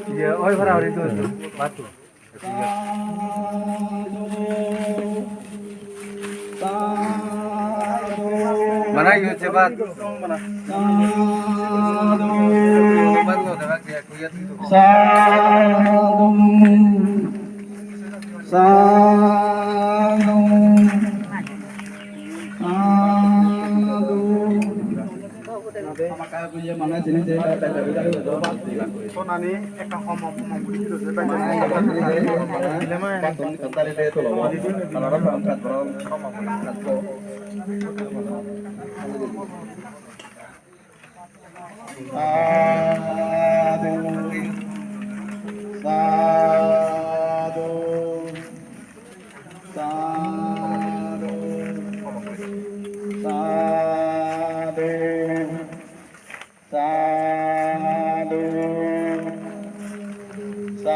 Iya, oh parah itu batu. Mana yuk cepat? Mana? Cepat lo, dah dia kuat itu. Maka punya mana sini saya tak ada So nani eka omong budi itu saya mana yang patun kental itu loh. Kalau orang berangkat orang berangkat kok. Sadu, sadu, sadu, sadu, sadu, sadu, sadu,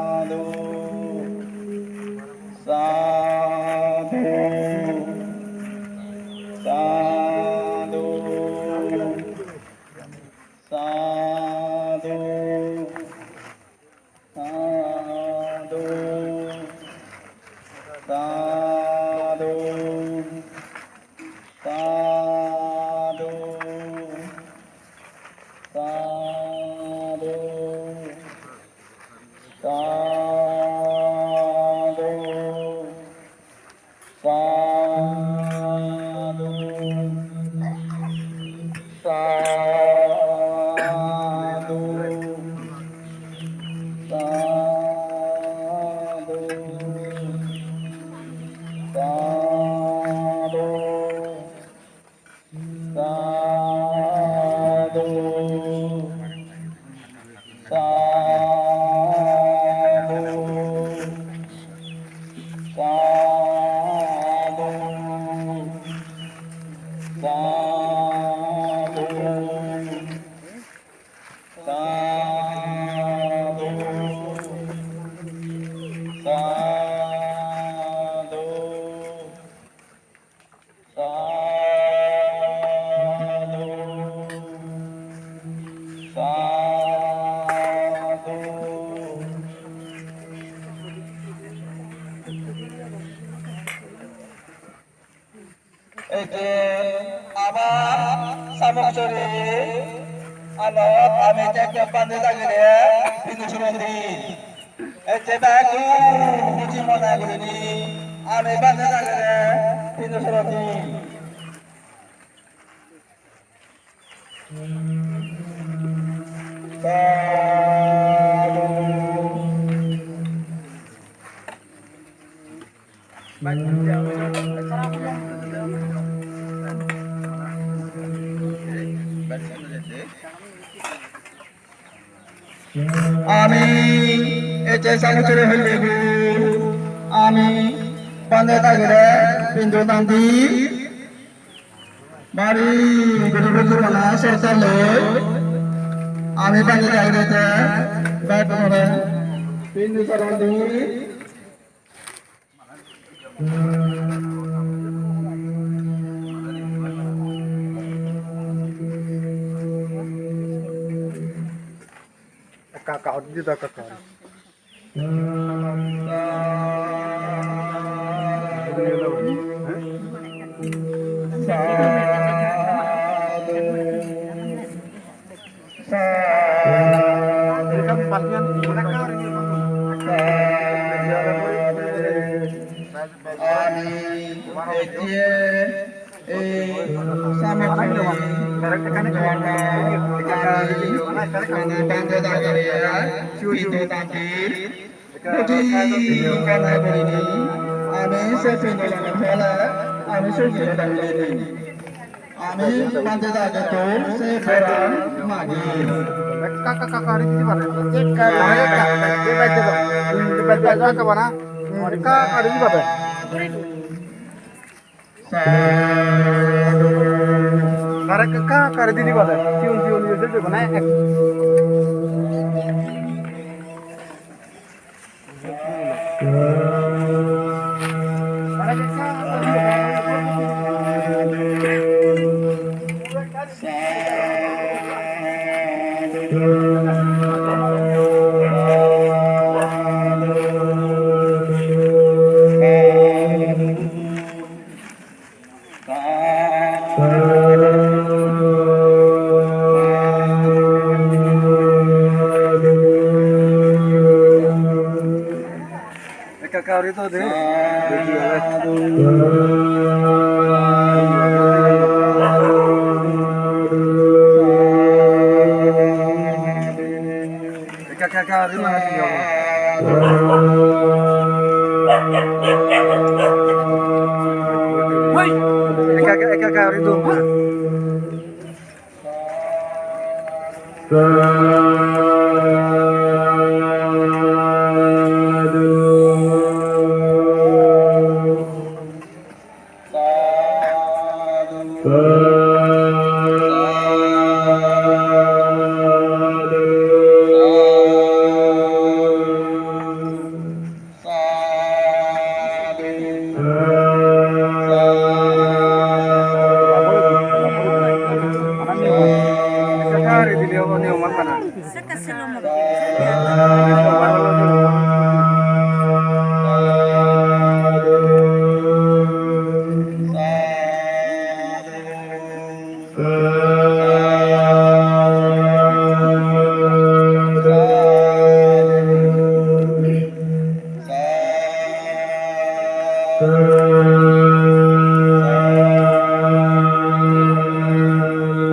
sadu, sadu, sadu, sadu, sadu, Ete আমার সামগ্রী আলোক আমি দেখতে পান্ডে লাগলে কিন্তু শুনতি ete bagu বুঝি মনে করিনি আমি পান্ডে লাগলে কিন্তু শুনতি আমি এতে সামুদ্রে হইলে আমি পান্ডে লাগলে কিন্তু নান্দি বাড়ি গরিবের মানা সরকার লই আমি পান্ডে লাগলে ব্যাট করে কিন্তু সরকারি Kakak dia kakak. Karena kakak karena di mana? Cium-cium itu juga naik. Karena kakak kauri itu deh. Eka kauri mana dia? Woi, eka kauri itu.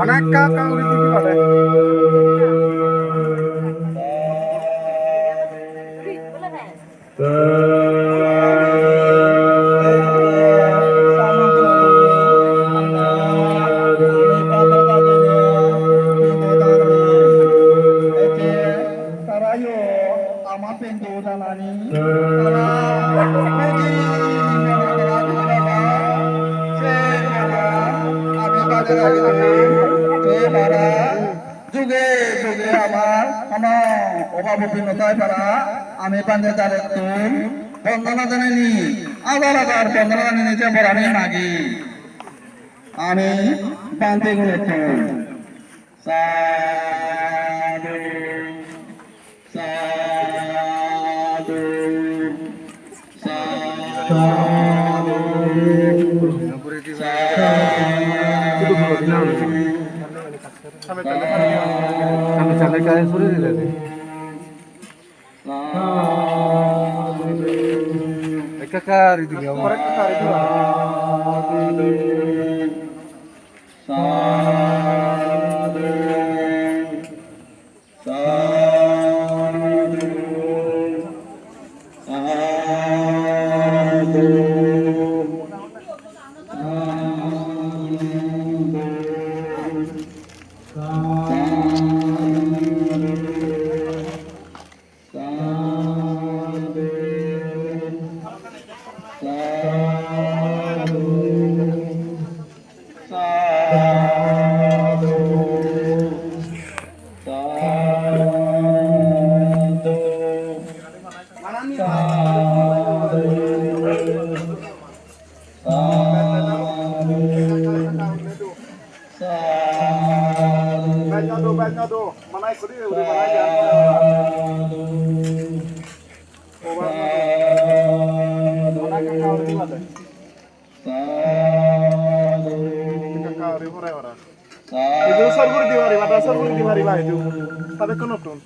Manakah kau di TV pada? আমি পাঞ্জাবের তুল বন্দনা জানাইনি আবার আবার বন্দনা জানাইনি যে বরানি মাগি আমি বান্তে গুলো সাধু সাধু Sampai kalian suruh tidak deh. Kakak itu dia. Korek kakak itu. Banyak tuh, mana ikut ini udah mana aja. Mana kakak udah mana? Kakak udah mana orang? Itu server di mana? Ada server di mana itu? Tapi kenapa tuh?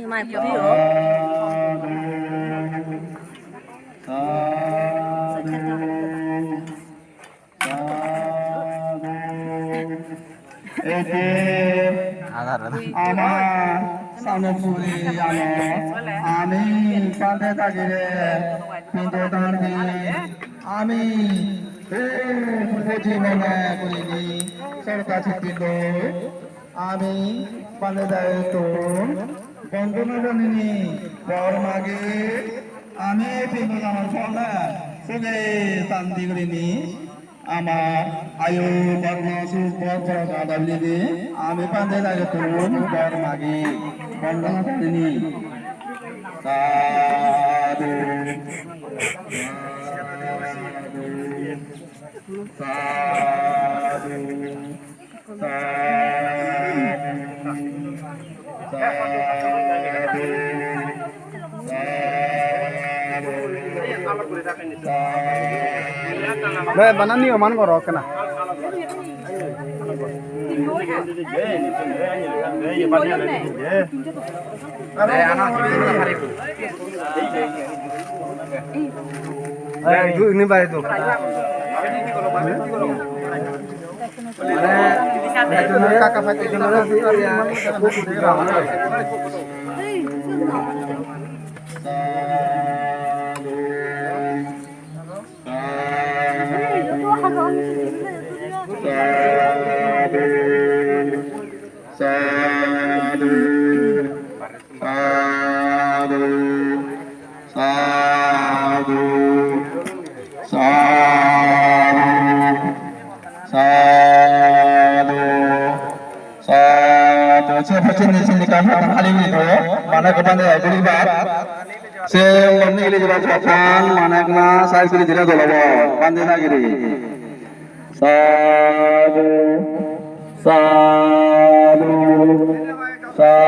mai pio. আমি পাতে থাকি রে কিন্তু দাঁড়ি আমি বুঝি মনে করিনি সরকার ছিল আমি পালে যাই তো বন্ধন জানিনি পর মাগে আমি কিন্তু আমার ফলে শুনে শান্তি করিনি আমার আয়ু কর্ম সুখ দাবি আমি পাতে যাই তো পর মাগে বন্ধন জানিনি সাধু banani oman karo kena. Itu ini pak itu. Kakak pakai itu mana kepada guru bapak, saya ini gili jelas papan, mana kena saya gili jelas dolong, pandai nak gili. Sadu, sadu, sadu.